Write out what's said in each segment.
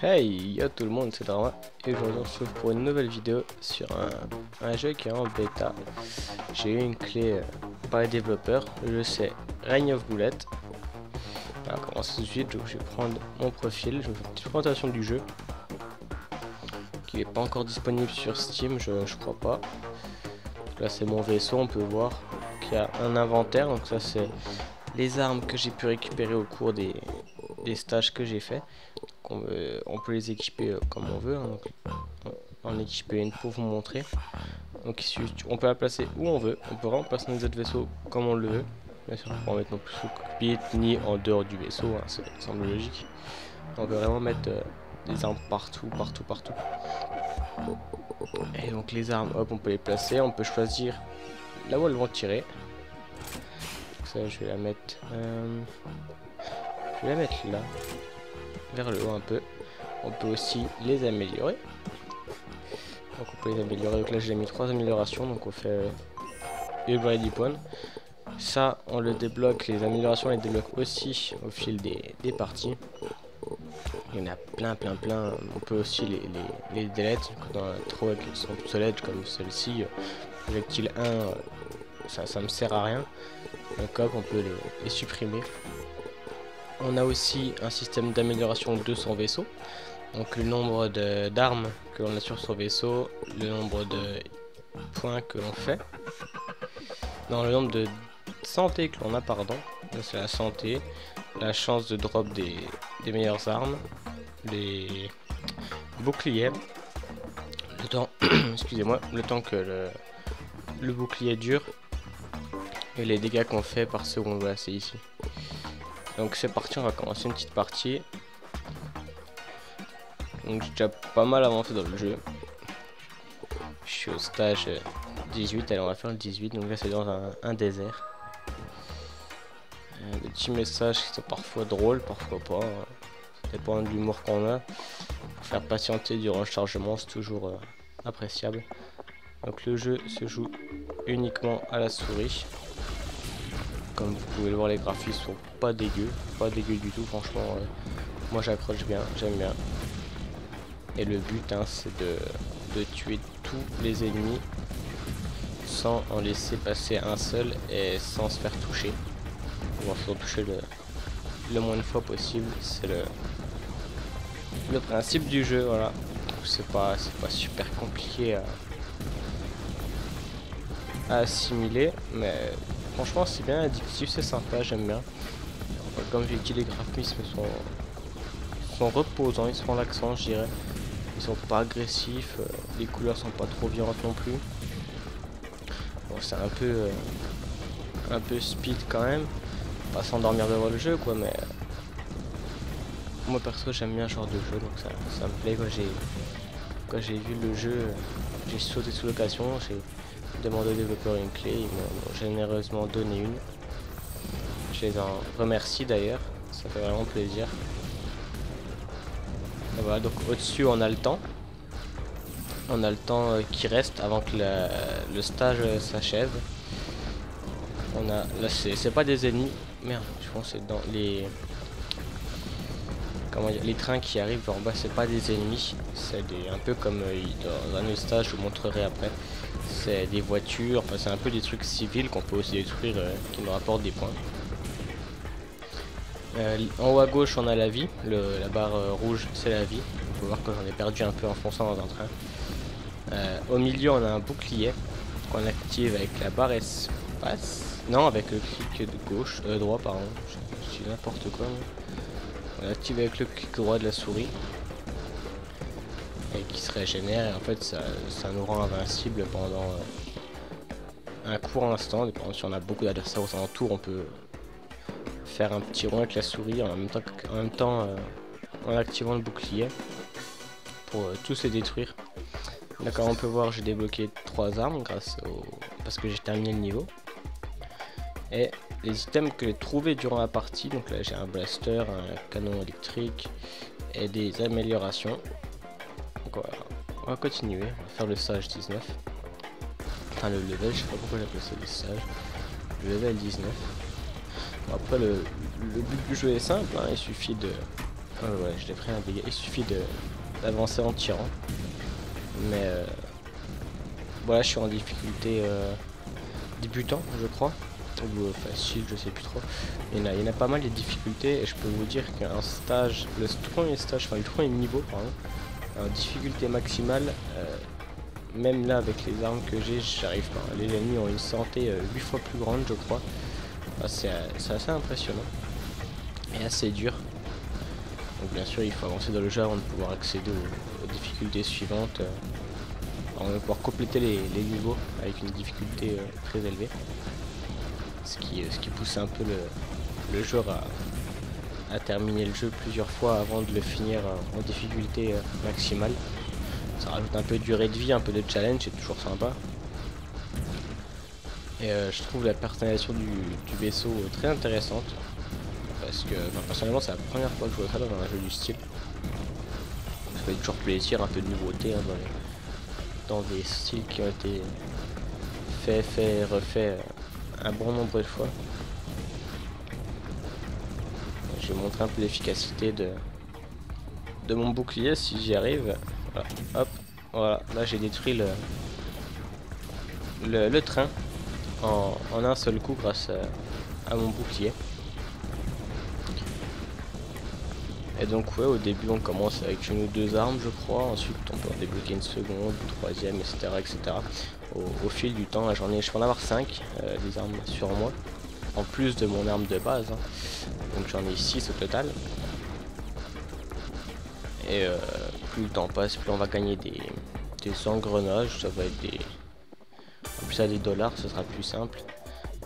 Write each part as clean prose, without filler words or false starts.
Hey, yo tout le monde, c'est Drama et aujourd'hui on se retrouve pour une nouvelle vidéo sur un jeu qui est en bêta. J'ai eu une clé par les développeurs, le jeu c'est Reign of Bullet. On va commencer tout de suite, donc je vais prendre mon profil, je vais faire une petite présentation du jeu qui n'est pas encore disponible sur Steam, je crois pas. Là c'est mon vaisseau, on peut voir qu'il y a un inventaire, donc ça c'est les armes que j'ai pu récupérer au cours des stages que j'ai fait. On peut les équiper comme on veut, hein, donc en équiper une pour vous montrer. Donc on peut la placer où on veut, on peut vraiment placer nos autres vaisseaux comme on le veut. Bien sûr, on peut en mettre non plus sous le cockpit ni en dehors du vaisseau, hein, ça semble logique. On peut vraiment mettre des armes partout. Et donc les armes, hop, on peut les placer, on peut choisir là où elles vont tirer. Donc ça, je vais la mettre là, vers le haut un peu. On peut aussi les améliorer. Donc on peut les améliorer. Donc là j'ai mis 3 améliorations. Donc on fait une 10 points. Ça on le débloque. Les améliorations on les débloque aussi au fil des parties. Il y en a plein. On peut aussi les delete dans trop qui sont obsolètes comme celle-ci. Projectile 1, ça me sert à rien. Donc hop, on peut les supprimer. On a aussi un système d'amélioration de son vaisseau. Donc le nombre d'armes que l'on a sur son vaisseau, le nombre de points que l'on fait. Non, le nombre de santé que l'on a, pardon. C'est la santé, la chance de drop des meilleures armes, les boucliers, le temps, excusez-moi, le temps que le bouclier dure et les dégâts qu'on fait par seconde. Voilà, c'est ici. Donc c'est parti, on va commencer une petite partie. Donc j'ai déjà pas mal avancé dans le jeu. Je suis au stage 18, allez on va faire le 18, donc là c'est dans un désert. Des petits messages qui sont parfois drôles, parfois pas. Ça dépend de l'humour qu'on a. Pour faire patienter durant le chargement, c'est toujours appréciable. Donc le jeu se joue uniquement à la souris. Comme vous pouvez le voir, les graphismes sont pas dégueux du tout, franchement. Moi j'accroche bien, j'aime bien. Et le but hein, c'est de tuer tous les ennemis sans en laisser passer un seul et sans se faire toucher. On va se faire toucher le moins de fois possible, c'est le principe du jeu, voilà. C'est pas super compliqué à assimiler, mais franchement c'est bien addictif, c'est sympa, j'aime bien. Comme j'ai dit, les graphismes sont reposants, ils sont l'accent je dirais. Ils sont pas agressifs, les couleurs sont pas trop violentes non plus. Bon c'est un peu speed quand même. Pas s'endormir devant le jeu quoi, mais moi perso j'aime bien ce genre de jeu, donc ça me plaît. Quand j'ai vu le jeu, j'ai sauté sous l'occasion, j'ai demandé au développeur une clé, ils m'ont généreusement donné une. Je les en remercie d'ailleurs, ça fait vraiment plaisir. Et voilà, donc au-dessus on a le temps. On a le temps qui reste avant que le stage s'achève. On a là c'est pas des ennemis, merde, je pense que c'est dans les les trains qui arrivent en bas, c'est pas des ennemis, c'est un peu comme dans un autre stage, je vous montrerai après. C'est des voitures, enfin c'est un peu des trucs civils qu'on peut aussi détruire qui nous rapportent des points. En haut à gauche on a la vie, la barre rouge c'est la vie. On peut voir que j'en ai perdu un peu en fonçant dans un train. Au milieu on a un bouclier qu'on active avec la barre espace. Non, avec le clic de gauche, droit pardon, je dis n'importe quoi. On active avec le clic droit de la souris. Et qui se régénère et en fait ça nous rend invincible pendant un court instant. Si on a beaucoup d'adversaires aux alentours, on peut faire un petit rond avec la souris en même temps en activant le bouclier pour tous les détruire. D'accord, on peut voir j'ai débloqué 3 armes parce que j'ai terminé le niveau. Et les items que j'ai trouvés durant la partie, donc là j'ai un blaster, un canon électrique et des améliorations. Donc voilà, on va continuer, on va faire le stage 19. Enfin le level, je sais pas pourquoi j'appelle ça le stage. Le level 19. Bon, après le but du jeu est simple, hein, il suffit Ouais, je l'ai pris un dégât. Il suffit d'avancer en tirant. Mais voilà, je suis en difficulté débutant, je crois. Ou facile, je sais plus trop. Il y en a pas mal les difficultés. Et je peux vous dire qu'un stage, le premier niveau, pardon, en difficulté maximale, même là avec les armes que j'ai, j'arrive pas. Les ennemis ont une santé 8 fois plus grande, je crois. Ah, c'est assez impressionnant et assez dur. Donc bien sûr il faut avancer dans le jeu avant de pouvoir accéder aux difficultés suivantes, avant de pouvoir compléter les niveaux avec une difficulté très élevée. Ce qui pousse un peu le joueur à terminer le jeu plusieurs fois avant de le finir en difficulté maximale. Ça rajoute un peu de durée de vie, un peu de challenge, c'est toujours sympa. Et je trouve la personnalisation du vaisseau très intéressante. Parce que personnellement c'est la première fois que je vois ça dans un jeu du style. Ça fait toujours plaisir, un peu de nouveauté hein, dans des styles qui ont été faits et refaits un bon nombre de fois. Je vais montrer un peu l'efficacité de mon bouclier si j'y arrive. Voilà, hop, voilà, là j'ai détruit le train en un seul coup grâce à mon bouclier. Et donc ouais, au début on commence avec une ou deux armes je crois, ensuite on peut en débloquer une seconde, une troisième, etc. etc. Au fil du temps, je peux en avoir 5 des armes sur moi, en plus de mon arme de base, hein. Donc j'en ai 6 au total. Et plus le temps passe, plus on va gagner des engrenages, ça va être des... En plus à des dollars, ce sera plus simple.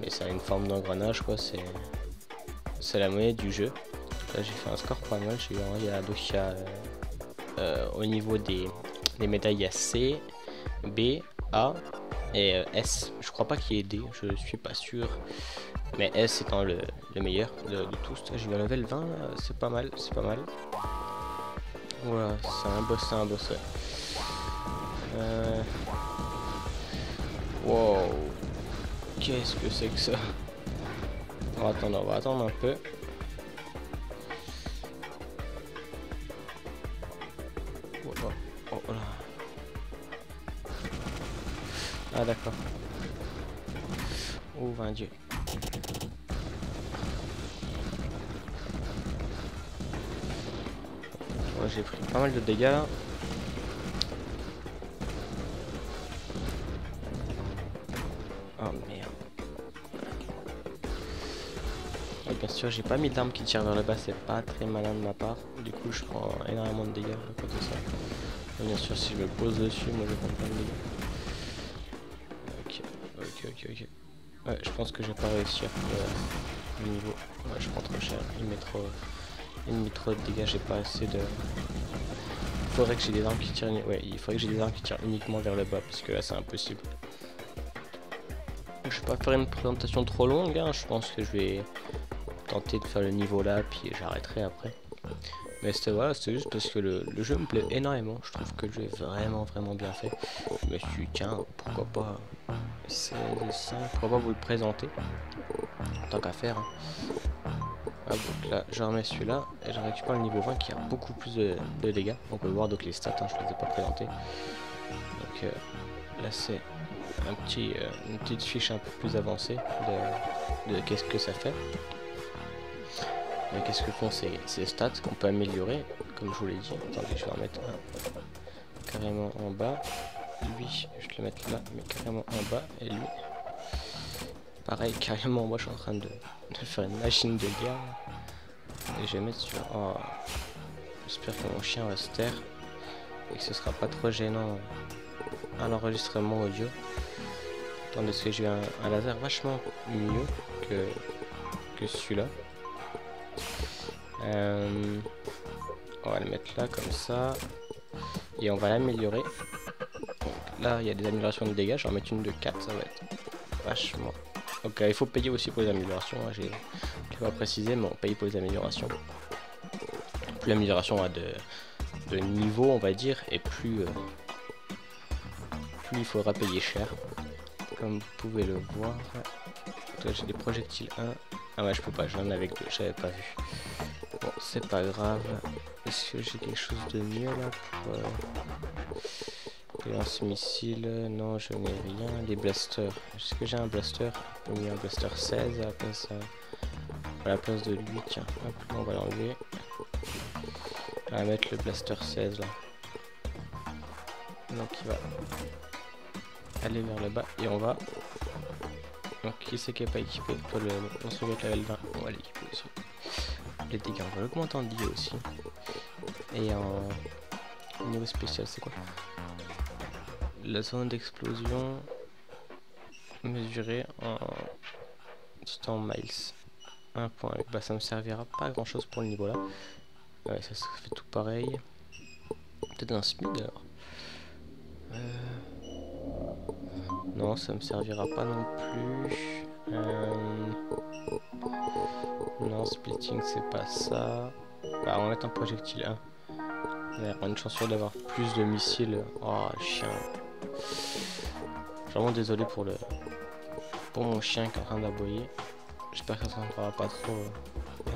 Mais ça a une forme d'engrenage quoi, c'est la monnaie du jeu. Là j'ai fait un score pas mal, au niveau des médailles, il y a C, B, A et S. Je crois pas qu'il y ait D, je suis pas sûr. Mais S étant le meilleur de tous. J'ai eu un level 20, c'est pas mal, c'est pas mal. Voilà, c'est un boss, ouais. Wow, qu'est-ce que c'est que ça? On va attendre un peu. Oh là. Ah d'accord. Oh ben Dieu. Ouais, j'ai pris pas mal de dégâts là. Oh merde. Et bien sûr j'ai pas mis d'armes qui tirent vers le bas, c'est pas très malin de ma part. Du coup je prends énormément de dégâts à cause de ça. Et bien sûr si je me pose dessus, moi je prends plein de dégâts. Ok. Ouais, je pense que je vais pas réussir le niveau. Ouais, je prends trop cher. Il met trop de dégâts, j'ai pas assez de... Il faudrait que j'ai des armes qui tirent... Ouais, il faudrait que j'ai des armes qui tirent uniquement vers le bas, parce que là c'est impossible. Je vais pas faire une présentation trop longue, hein. Je pense que je vais tenter de faire le niveau là, puis j'arrêterai après. Mais c'était voilà, juste parce que le jeu me plaît énormément. Je trouve que le jeu est vraiment bien fait. Je me suis dit, tiens, pourquoi pas pourquoi pas vous le présenter tant qu'à faire, hein. Ah, donc là je remets celui-là et je récupère le niveau 20 qui a beaucoup plus de dégâts. On peut voir donc les stats, hein, je les ai pas présentés. Donc là c'est une petite fiche un peu plus avancée de qu'est-ce que ça fait. Qu'est-ce que font ces stats qu'on peut améliorer, comme je vous l'ai dit. Attendez, je vais remettre un carrément en bas. Lui, je vais le mettre là, mais carrément en bas. Et lui, pareil, carrément en bas. Je suis en train de faire une machine de guerre. Et je vais mettre sur... Oh, j'espère que mon chien va se taire et que ce sera pas trop gênant à l'enregistrement audio. Attendez, parce que j'ai un laser vachement mieux que celui-là. On va le mettre là comme ça et on va l'améliorer. Là il y a des améliorations de dégâts, je vais en mettre une de 4, ça va être vachement... Donc il faut payer aussi pour les améliorations, hein. J'ai pas précisé mais on paye pour les améliorations. Plus l'amélioration a de niveau on va dire, et plus il faudra payer cher. Comme vous pouvez le voir. Là j'ai des projectiles 1. Ah ouais je peux pas, j'en avais que 2, j'avais pas vu. Bon c'est pas grave. Est-ce que j'ai quelque chose de mieux là pour les lance-missiles? Non, je n'ai rien. Les blasters. Est-ce que j'ai un blaster? J'ai mis un blaster 16 à la place de lui. Tiens, hop, on va l'enlever. On va mettre le blaster 16 là. Donc il va aller vers le bas et on va. Donc qui c'est qui n'est pas équipé? Toi le monstre level 20, on va l'équiper aussi. Les dégâts, on va l'augmenter en dégâts aussi. Et en niveau spécial, c'est quoi? La zone d'explosion mesurée en miles. 1 point. Bah ça me servira pas à grand chose pour le niveau là. Ouais, ça fait tout pareil. Peut-être un speed alors. Non, ça me servira pas non plus. Non, splitting c'est pas ça. Bah, on va mettre un projectile 1. On a une chance sûre d'avoir plus de missiles. Oh, le chien. Je suis vraiment désolé pour mon chien qui est en train d'aboyer. J'espère que ça ne fera pas trop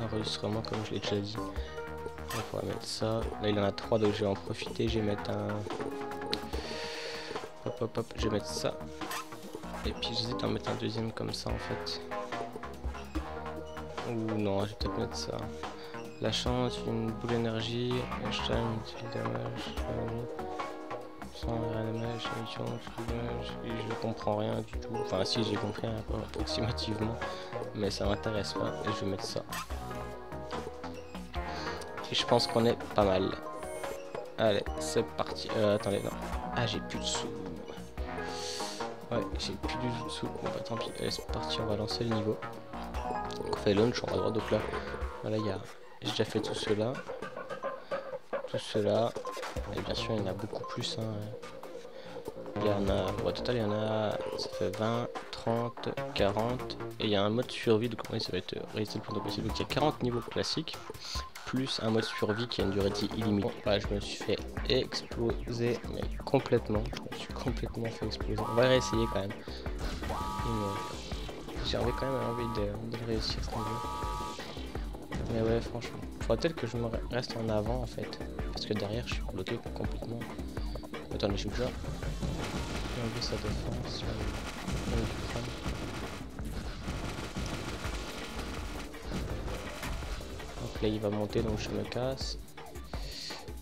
l'enregistrement comme je l'ai déjà dit. Donc, on va mettre ça. Là, il en a 3, donc je vais en profiter. Je vais mettre un. Hop, hop, hop. Je vais mettre ça. Et puis, j'hésite à en mettre un deuxième comme ça en fait. Ou non, je vais peut-être mettre ça. La chance, une boule d'énergie, Einstein, damage, sans damage, je comprends rien du tout. Enfin, si j'ai compris un peu approximativement, mais ça m'intéresse pas et je vais mettre ça. Et je pense qu'on est pas mal. Allez, c'est parti. Attendez, non. Ah, j'ai plus de sous. Ouais, j'ai plus du tout de sous. Bon, bah tant pis. Allez, c'est parti, on va lancer le niveau. Donc, on fait launch, on va droit, donc là, voilà, il y a. J'ai déjà fait tout cela. Tout cela. Et bien sûr, il y en a beaucoup plus. Hein. Il y en a. Bon, au total, il y en a. Ça fait 20, 30, 40. Et il y a un mode survie. Donc, oui, ça va être réaliser le plus tôt possible. Donc, il y a 40 niveaux classiques. Plus un mode survie qui a une durée de vie illimitée. Bon, bah, je me suis fait exploser. Mais complètement. Je me suis complètement fait exploser. On va réessayer quand même. J'avais quand même envie de réussir ce niveau. Mais ouais, franchement, faudrait peut-être que je me reste en avant en fait, parce que derrière je suis bloqué complètement. Attendez, je suis déjà enlever sa défense. Donc là il va monter, donc je me casse.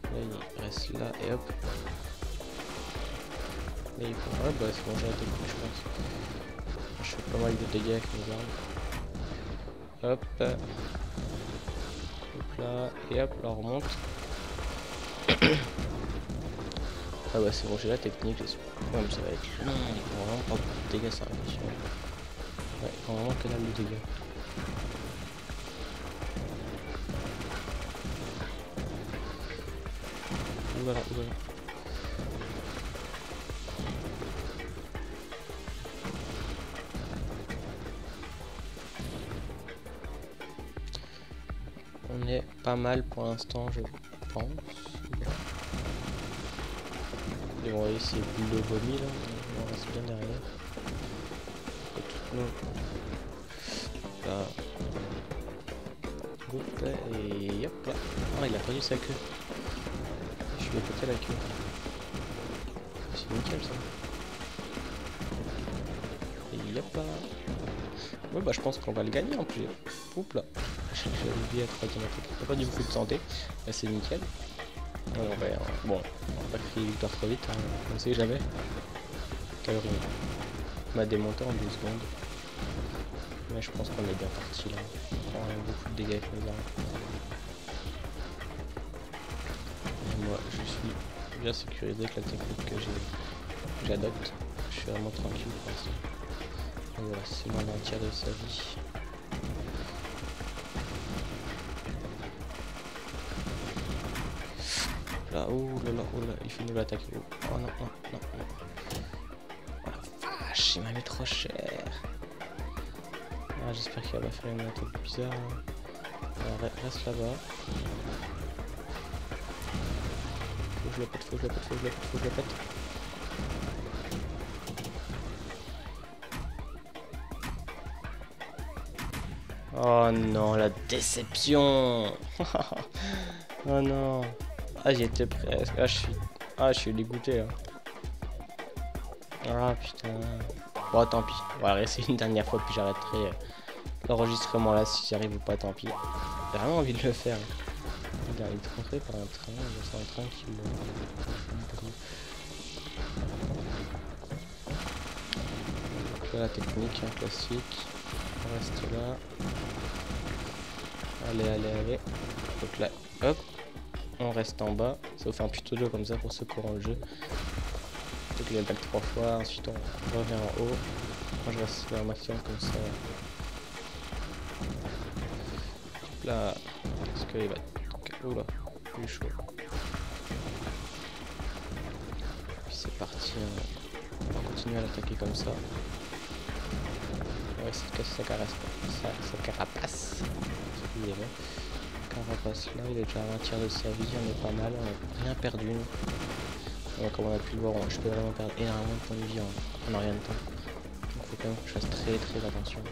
Là il reste là et hop. Là il faut. Ouais, bah c'est bon, j'ai la technique, je pense. Je fais pas mal de dégâts avec mes armes. Hop. Là, et hop, là on remonte. Ah ouais, c'est bon, j'ai la technique, j'espère. Ouais, mais ça va être long, il faut vraiment pas beaucoup de dégâts, ça va être sûr. Ouais, il faut vraiment qu'elle a le dégâts. Oulala, oulala. On est pas mal pour l'instant, je pense. Et on va essayer de le vomi là, on reste bien derrière. Là. Hop, et hop là. Ah, il a perdu sa queue. Je lui ai pété la queue. C'est nickel ça. Et hop là. Ouais, bah je pense qu'on va le gagner en plus. Oups là. J'ai oublié à 3 km. Il n'a pas du beaucoup de santé. Là c'est nickel. Bon, on va pas crier victoire trop vite, hein. On ne sait jamais. Calorie m'a démonté en 2 secondes. Mais je pense qu'on est bien parti là. On prend beaucoup de dégâts avec mes armes. Et moi je suis bien sécurisé avec la technique que j'adopte. Je suis vraiment tranquille pour l'instant. Et voilà, c'est moins d'un tiers de sa vie. Là, oh là là, il finit l'attaque. Oh non, non, non, non. Oh la vache, il m'a mis trop cher. Ah, j'espère qu'il va pas faire une attaque bizarre. Alors, reste là-bas. Faut que je le pète, faut que je le pète, faut que je le pète, faut que je le pète. Oh non, la déception. Oh non. Ah, j'y étais presque. Je suis dégoûté là. Ah putain. Bon, tant pis. On va rester une dernière fois, puis j'arrêterai l'enregistrement là si j'y arrive ou pas, tant pis. J'ai vraiment envie de le faire. Il est rentré par un train. C'est un train qui me. Donc là, la technique, hein, classique. On reste là. Allez. Donc là, hop. On reste en bas. Ça vous fait un tuto comme ça pour ceux qui auront le jeu. Donc il y a le 3 fois. Ensuite, on revient en haut. Moi, je reste là un maximum comme ça. Hop là. Est-ce qu'il va. Oula, il est chaud. Puis c'est parti. On va continuer à l'attaquer comme ça. On va essayer de casser sa carapace. Excusez-moi. Carapace là, il est déjà à un tiers de sa vie, on est pas mal, on n'a rien perdu. Donc, comme on a pu le voir, je peux vraiment perdre énormément de points de vie en rien de temps. Donc il faut quand même que je fasse très attention.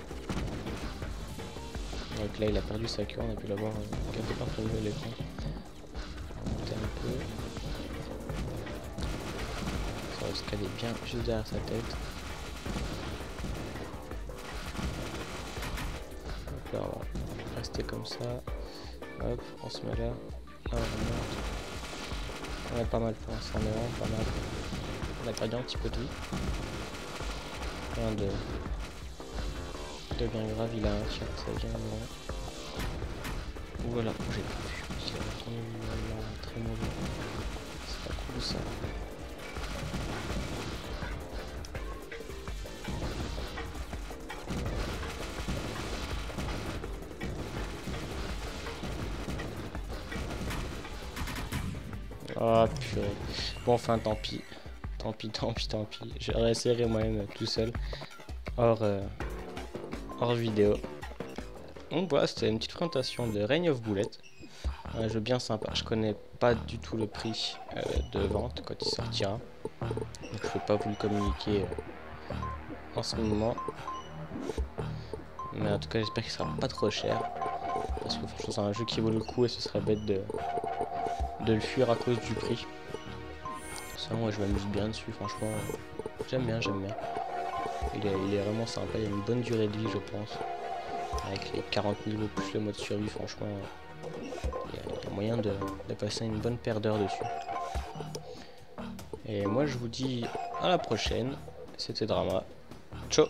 Donc là il a perdu sa cure, on a pu l'avoir quelque part sur le milieu de l'écran. On va monter un peu. Ça va se caler bien juste derrière sa tête. Donc là on va rester comme ça. Hop, on se met là. Là on remonte. On est pas mal pour l'instant, on est vraiment pas mal. On a perdu un petit peu de vie. Rien de bien grave, il a un tir, ça vient vraiment. Voilà, j'ai pas vu. Il a retourné là, très mauvais. C'est pas cool ça. Ah purée. Bon, enfin tant pis. Tant pis. Je réessayerai moi-même tout seul. Hors vidéo. Donc voilà, c'était une petite présentation de Reign of Bullet. Un jeu bien sympa. Je connais pas du tout le prix de vente quand il sortira. Donc je peux pas vous le communiquer en ce moment. Mais en tout cas, j'espère qu'il sera pas trop cher. Parce que franchement, c'est un jeu qui vaut le coup et ce serait bête de le fuir à cause du prix. Ça, moi je m'amuse bien dessus, franchement. J'aime bien. Il est vraiment sympa, il y a une bonne durée de vie, je pense. Avec les 40 niveaux plus le mode survie, franchement, il y a moyen de passer une bonne paire d'heures dessus. Et moi je vous dis à la prochaine. C'était Drama. Ciao.